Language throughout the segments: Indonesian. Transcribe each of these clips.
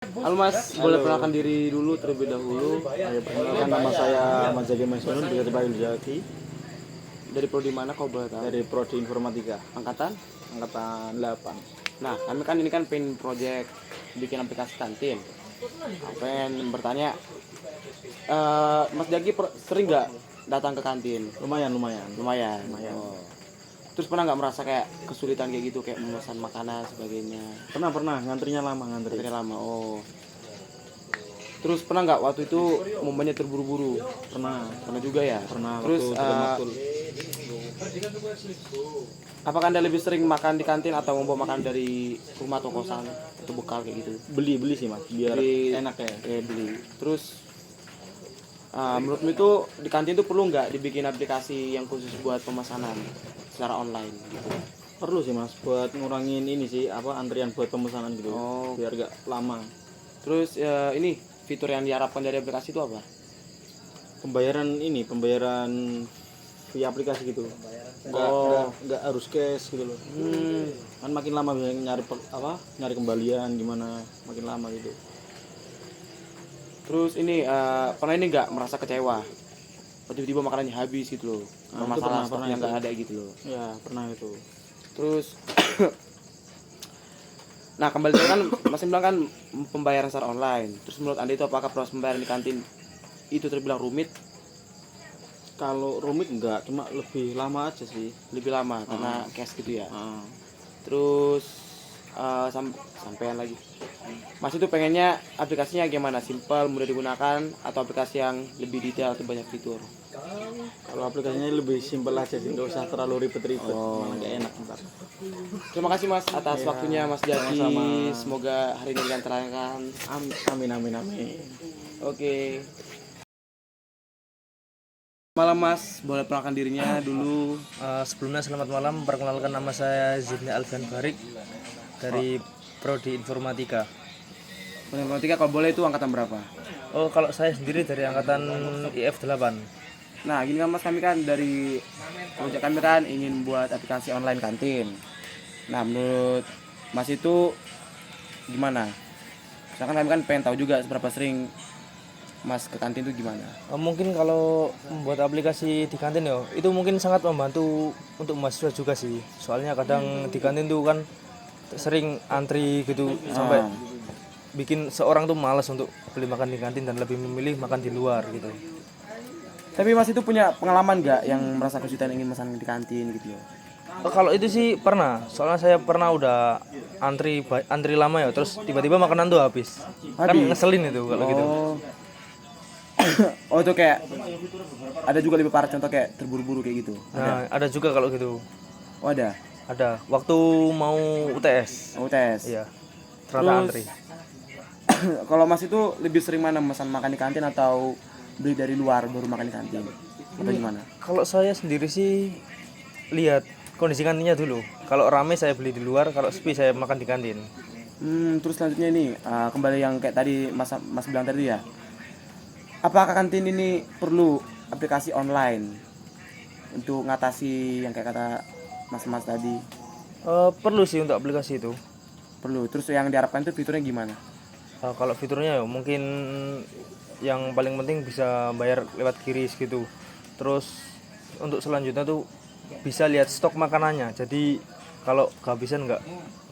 Halo Mas, boleh perkenalkan diri dulu terlebih dahulu. Perkenalkan, nama saya Ahmad Zaki Maisunun, bisa dipanggil Zaki. Dari prodi mana kau boleh tahu? Dari Prodi Informatika, Angkatan? angkatan 8. Nah, kami kan ini kan pengen project bikin aplikasi kantin. Pengen bertanya, Mas Jaki sering nggak datang ke kantin? Lumayan. Lumayan. Oh. Terus pernah nggak merasa kayak kesulitan kayak gitu, kayak memesan makanan sebagainya? Pernah, ngantrinya lama. Ketika lama. Oh. Terus pernah nggak waktu itu momennya terburu-buru? Pernah Juga ya. Terus waktu bukan waktu. apakah Anda lebih sering makan di kantin atau membawa makan dari rumah atau kosan atau bekal kayak gitu? Beli sih Mas, biar enak ya. Beli. Terus menurutmu itu di kantin itu perlu nggak dibikin aplikasi yang khusus buat pemesanan secara online gitu? Perlu sih Mas, buat ngurangin ini sih, antrian buat pemesanan gitu. Oh. Biar gak lama. Terus ini fitur yang diharapkan dari aplikasi itu apa? Pembayaran via aplikasi gitu. Nggak harus cash gitu loh. Kan makin lama bisa nyari kembalian gimana, makin lama gitu. Terus ini pernah ini nggak merasa kecewa? Tiba-tiba makanannya habis gitu loh. Masalah stoknya nggak ada gitu loh. Ya, pernah itu. Terus nah kembali tadi kan Mas bilang kan pembayaran secara online. Terus menurut Anda itu apakah proses pembayaran di kantin itu terbilang rumit? Kalau rumit enggak, cuma lebih lama aja sih. Lebih lama karena cash gitu ya. Uh. Terus sampean lagi. Mas itu pengennya aplikasinya gimana? Simpel, mudah digunakan atau aplikasi yang lebih detail atau banyak fitur? Kalau aplikasinya lebih simpel aja sih, nggak usah terlalu ribet-ribet. Malah nggak enak ntar. Terima kasih Mas atas waktunya Mas Jaki. Sama-sama. Semoga hari ini dengan terangkan. Amin. Oke. Malam Mas, boleh perkenalkan dirinya dulu. Sebelumnya selamat malam, perkenalkan nama saya Zidni Alfian Barik dari Prodi Informatika. Informatika kalau boleh itu angkatan berapa? Oh, kalau saya sendiri dari angkatan IF 8. Nah gini kan Mas, kami kan dari proyek kami kan ingin buat aplikasi online kantin. Nah menurut Mas itu gimana? Misalkan kami kan pengen tahu juga seberapa sering Mas ke kantin itu gimana? Mungkin kalau membuat aplikasi di kantin ya, itu mungkin sangat membantu untuk mahasiswa juga sih. Soalnya kadang di kantin tuh kan sering antri gitu sampai bikin seorang tuh malas untuk beli makan di kantin dan lebih memilih makan di luar gitu. Tapi Mas itu punya pengalaman nggak yang merasa kesulitan ingin makan di kantin gitu ya? Kalau itu sih pernah, soalnya saya pernah udah antri lama ya, terus tiba-tiba makanan tuh habis. Kan ngeselin itu kalau gitu. Oh itu kayak ada juga lebih parah, contoh kayak terburu-buru kayak gitu? Nah, ada juga kalau gitu. Oh ada? Ada, waktu mau UTS. UTS? Iya, ternyata antri. Kalau Mas itu lebih sering mana, pesan makan di kantin atau beli dari luar baru makan di kantin? Atau gimana? Kalau saya sendiri sih lihat kondisi kantinnya dulu. Kalau rame saya beli di luar, kalau sepi saya makan di kantin. Terus selanjutnya ini kembali yang kayak tadi Mas bilang tadi ya. Apakah kantin ini perlu aplikasi online untuk ngatasi yang kayak kata Mas tadi? Perlu sih untuk aplikasi itu. Perlu. Terus yang diharapkan itu fiturnya gimana? Kalau fiturnya ya mungkin yang paling penting bisa bayar lewat QRIS gitu. Terus untuk selanjutnya tuh bisa lihat stok makanannya. Jadi kalau kehabisan enggak,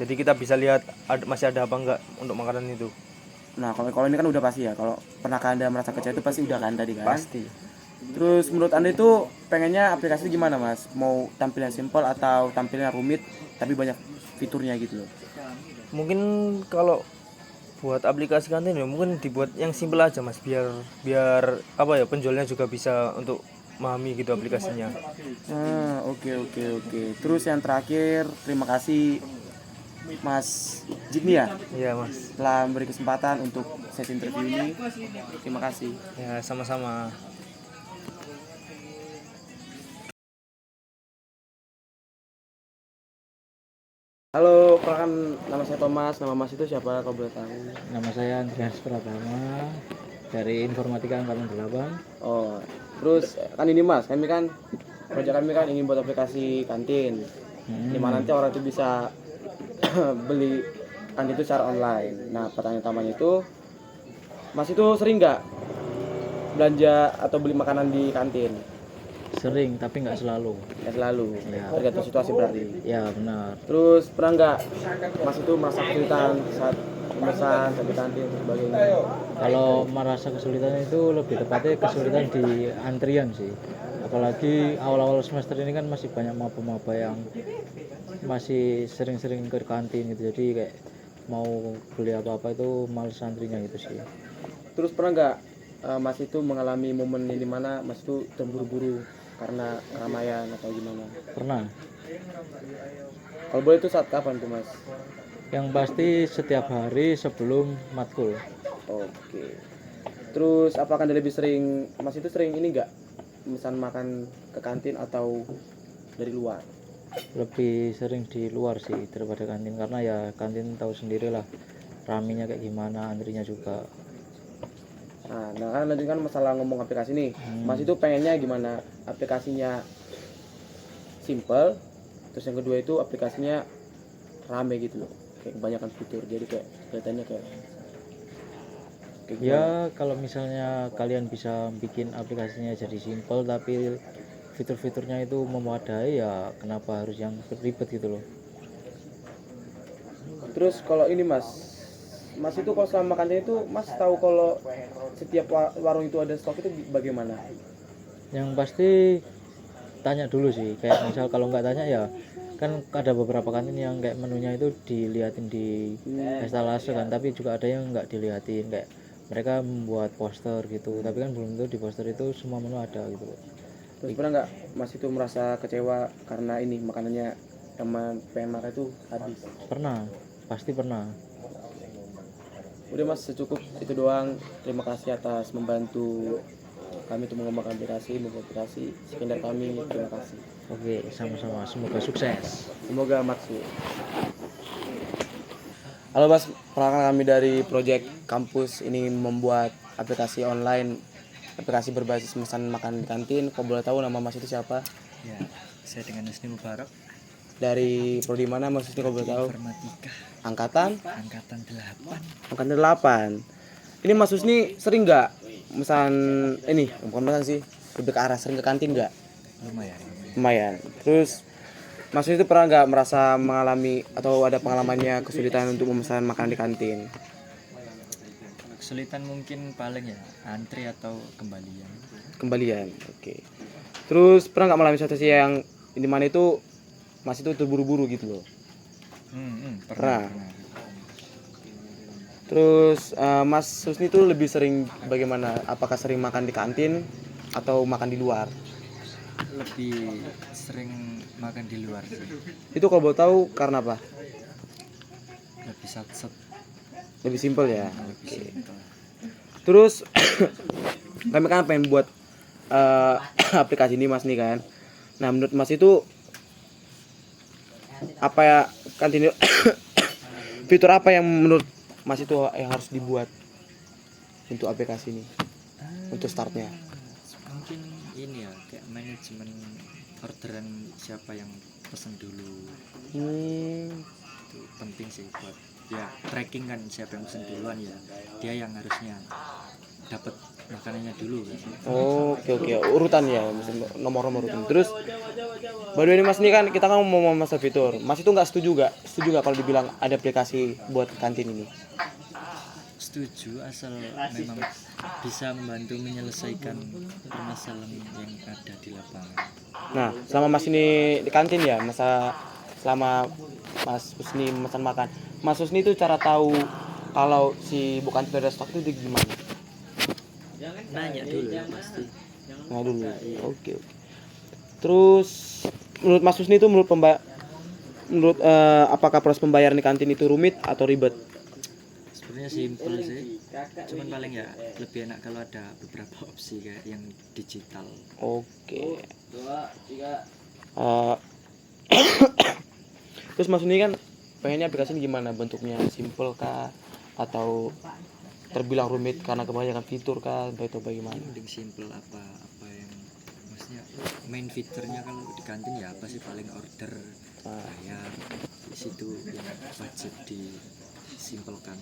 jadi kita bisa lihat masih ada apa enggak untuk makanan itu. Nah kalau ini kan udah pasti ya. Kalau pernah Anda merasa kecewa itu pasti udah kan tadi kan? Pasti. Terus menurut Anda itu pengennya aplikasi gimana Mas? Mau tampilnya simpel atau tampilnya rumit tapi banyak fiturnya gitu loh? Mungkin kalau buat aplikasi kantin ya mungkin dibuat yang simpel aja Mas, biar penjualnya juga bisa untuk memahami gitu aplikasinya. Oke. Terus yang terakhir, terima kasih Mas Jidni ya? Iya Mas. Telah memberi kesempatan untuk sesi interview ini. Terima kasih. Ya sama-sama. Halo, perkenalkan nama saya Thomas. Nama Mas itu siapa kalau boleh tahu? Nama saya Andreas Pratama dari Informatika Angkatan 8. Oh, terus kan ini Mas, proyek kami kan ingin buat aplikasi kantin. Di mana nanti orang itu bisa beli kantin itu secara online. Nah, pertanyaan utamanya itu, Mas itu sering nggak belanja atau beli makanan di kantin? Sering tapi nggak selalu. Ya selalu, Ya. tergantung situasi berarti. Ya benar. Terus pernah nggak Mas itu merasa kesulitan saat memesan di kantin dan sebagainya? Kalau merasa kesulitan itu lebih tepatnya kesulitan di antrian sih. Apalagi awal-awal semester ini kan masih banyak maba-maba yang masih sering-sering ke kantin gitu. Jadi kayak mau beli apa-apa itu males antrinya gitu sih. Terus pernah nggak Mas itu mengalami momen di mana Mas itu terburu-buru karena keramaian atau gimana? Pernah. Kalau boleh itu saat kapan tuh Mas? Yang pasti setiap hari sebelum matkul. Oke. Terus apakah Anda lebih sering, Mas itu sering ini nggak pesan makan ke kantin atau dari luar? Lebih sering di luar sih daripada kantin karena ya kantin tahu sendiri lah raminya kayak gimana, antrinya juga. Nah kan lanjutkan masalah ngomong aplikasi nih. Mas itu pengennya gimana? Aplikasinya simple, terus yang kedua itu aplikasinya rame gitu loh, kayak kebanyakan fitur, jadi kayak kelihatannya kayak Ya kalau misalnya kalian bisa bikin aplikasinya jadi simple tapi fitur-fiturnya itu memadai, ya kenapa harus yang ribet gitu loh. Terus kalau ini Mas itu kalau selama kantin itu Mas tahu kalau setiap warung itu ada stok itu bagaimana? Yang pasti tanya dulu sih, kayak misal kalau nggak tanya ya kan ada beberapa kantin yang kayak menunya itu diliatin di etalase kan, tapi juga ada yang nggak diliatin, kayak mereka membuat poster gitu, tapi kan belum tentu di poster itu semua menu ada gitu loh. Terus pernah nggak Mas itu merasa kecewa karena ini makanannya teman pengen makan itu habis? Pernah, pasti pernah. Udah Mas, secukup itu doang. Terima kasih atas membantu kami untuk mengembangkan aplikasi, membuat aplikasi. Sekian dari kami, terima kasih. Oke, sama-sama, semoga sukses. Semoga maksud. Halo Mas, perkenalkan kami dari Project Kampus ini membuat aplikasi online, aplikasi berbasis pesan makan di kantin. Kau boleh tahu nama Mas itu siapa? Ya, saya dengan Husni Mubarak, Dari prodi mana Mas itu kau boleh tahu? Informatika, Angkatan? angkatan 8. Angkatan 8. Ini Mas Husni sering nggak pesan ini? Bukan pesan sih, lebih ke arah sering ke kantin nggak? Lumayan. Lumayan. Terus Mas itu pernah nggak merasa mengalami atau ada pengalamannya kesulitan untuk memesan makanan di kantin? Kesulitan mungkin paling ya antri atau kembalian. Kembalian, oke. Terus pernah nggak mengalami situasi yang di mana itu Mas itu terburu-buru gitu loh? Pernah. Terus Mas Husni itu lebih sering bagaimana? Apakah sering makan di kantin atau makan di luar? Lebih sering makan di luar sih. Itu kalau boleh tahu karena apa? Lebih sat-set, Lebih simpel ya. lebih simpel. Terus kami kan pengen buat aplikasi ini Mas nih kan. Nah menurut Mas itu apa ya kantin fitur apa yang menurut Mas itu yang harus dibuat untuk aplikasi ini untuk startnya? Mungkin ini ya kayak manajemen orderan siapa yang pesen dulu. Itu penting sih buat ya tracking kan, siapa yang pesen duluan ya dia yang harusnya dapat makanannya dulu kan. Oke urutan ya, nomor urutan. Terus baru ini Mas ini kan kita kan mau masalah fitur. Mas itu nggak setuju nggak kalau dibilang ada aplikasi buat kantin ini? Setuju asal memang bisa membantu menyelesaikan permasalahan yang ada di lapangan. Nah selama Mas ini di kantin ya, selama Mas Husni memesan makan, Mas Husni itu cara tahu kalau si bukan itu ada stok itu gimana? Nanya dulu pasti. Nah dulu. Oke. Terus menurut Mas Husni itu apakah proses pembayaran di kantin itu rumit atau ribet? Sebenarnya simpel sih. Cuman paling ya lebih enak kalau ada beberapa opsi kayak yang digital. Oke. Terus Mas Husni kan pengennya aplikasi ini gimana? Bentuknya simple kah atau terbilang rumit karena kebanyakan fitur kah atau bagaimana? Mending simple apa yang maksudnya main fiturnya kalau di kantin ya apa sih, paling order, bayar, di situ yang wajib simpelkan.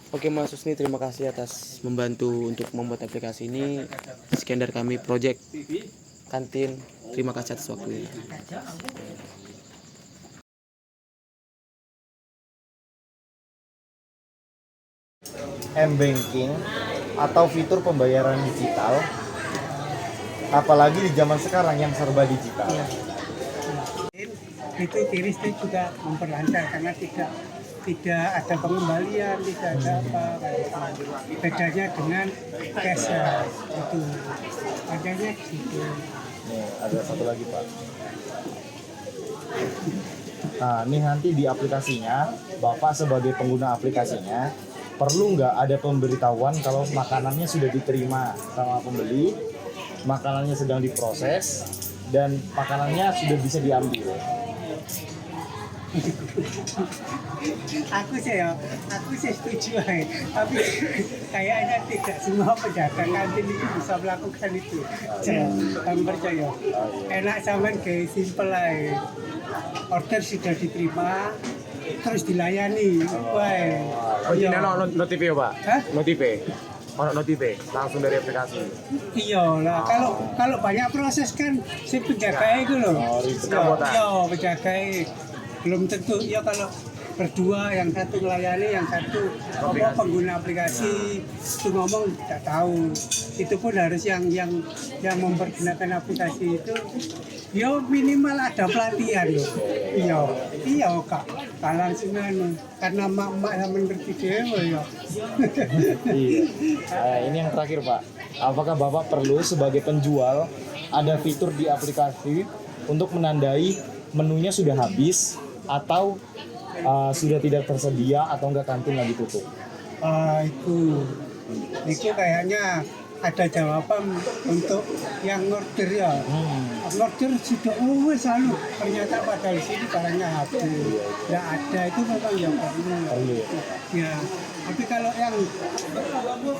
Oke Mas Husni, terima kasih atas membantu untuk membuat aplikasi ini. Sekian dari kami Project Kantin. Terima kasih atas waktunya. M-banking atau fitur pembayaran digital, apalagi di zaman sekarang yang serba digital. Itu Kiris itu juga memperlancar karena tidak ada pengembalian, tidak ada apa. Bedanya dengan cash ya, itu adanya gitu. Nih, ada satu lagi Pak. Nah, ini nanti di aplikasinya, Bapak sebagai pengguna aplikasinya, perlu nggak ada pemberitahuan kalau makanannya sudah diterima sama pembeli, makanannya sedang diproses, dan makanannya sudah bisa diambil. Aku sih setuju aja. Tapi kayaknya tidak semua pedagang kantin itu bisa melakukan itu. Jangan percaya. Enak sampean kayak simple aja. Order sudah diterima, terus dilayani. Wah. Oh, ini notif ya Pak? Hah? Notif langsung dari aplikasi. Iya lah, kalau banyak proses kan si penjaga itu loh. Iya, penjaga belum tentu. Ya kalau berdua, yang satu melayani, yang satu pengguna aplikasi itu ngomong tidak tahu. Itu pun harus yang mempergunakan aplikasi itu, ya minimal ada pelatihan loh. Iya kak. Kalau karena mak-mak yang mengerti dewa ya. Iya. Ini yang terakhir Pak. Apakah Bapak perlu sebagai penjual ada fitur di aplikasi untuk menandai menunya sudah habis atau sudah tidak tersedia atau enggak kantin lagi tutup? Itu kayaknya ada jawaban untuk yang order ya. Order sudah selalu ternyata pada di sini barangnya habis. Nggak ada, itu memang yang perlu. Ya. Tapi kalau yang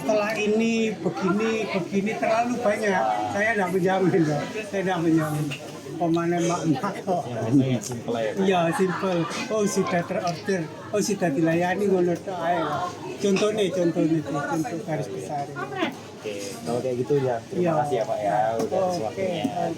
setelah ini begini terlalu banyak, saya tidak menjamin loh. Saya tidak menjamin. Pemanen mak-mak kok. Yang simple ya. Iya, simple. Oh, sudah terorder. Oh, sudah dilayani ngono tok ae. Contohnya contoh garis besar. Oke, kalau kayak gitu ya. Terima kasih ya Pak ya udah waktunya.